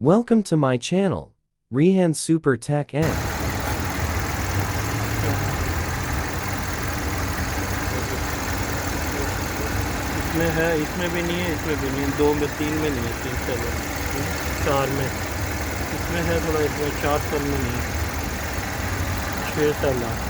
Welcome to my channel, Rehan Super Tech N. इसमें है, इसमें भी नहीं है, इसमें भी नहीं है, 2 में 3 में नहीं है, 3 साल 4 में इसमें है थोड़ा, इसमें 4 साल में नहीं है, 6 साल है।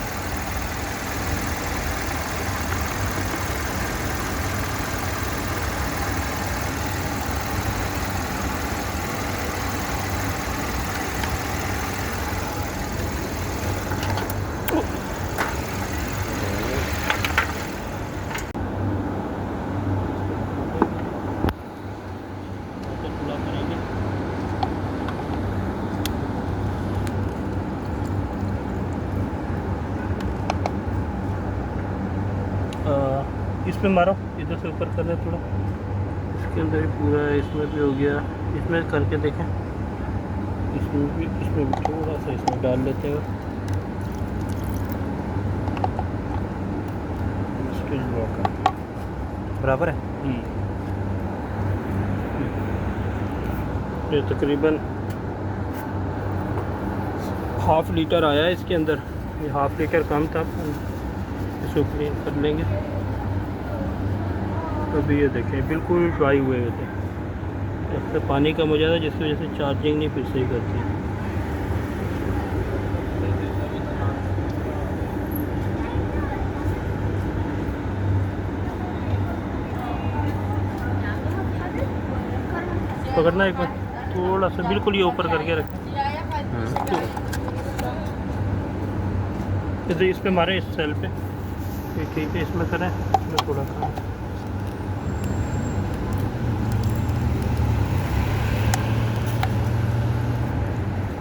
इस पे मारो, इधर से ऊपर कर दे थोड़ा, इसके अंदर ही पूरा है, इसमें भी हो गया, इसमें करके देखें, इसमें भी थोड़ा सा इसमें डाल लेते हैं, बराबर है। ये तकरीबन ½ लीटर आया है इसके अंदर, ये ½ लीटर कम था, इसको क्लीन कर लेंगे। अभी ये देखें बिल्कुल ड्राई हुए थे, इससे पानी कम हो जाता है जिसकी वजह से चार्जिंग नहीं फिर सही करती। पकड़ना एक बार, थोड़ा सा बिल्कुल ये ऊपर करके रखें, इधर इस पे मारे, इस सेल पे, ठीक है, इसमें करें, इसमें थोड़ा सा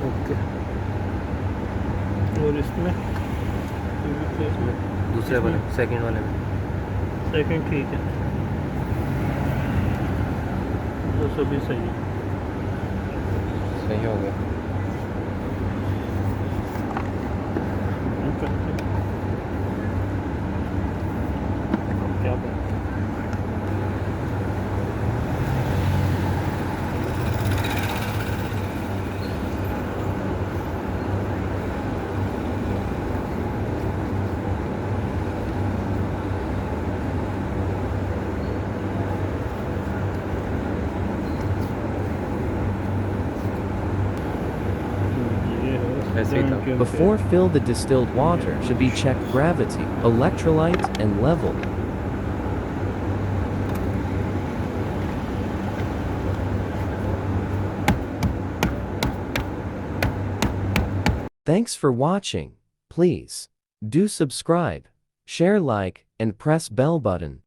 ओके, और इसमें दूसरे वाले, सेकंड वाले में सेकंड ठीक है, तो सभी सही है, सही हो गया। क्या बात। Before fill the distilled water should be checked gravity, electrolyte and level. Thanks for watching. Please do subscribe, share, like, and press bell button.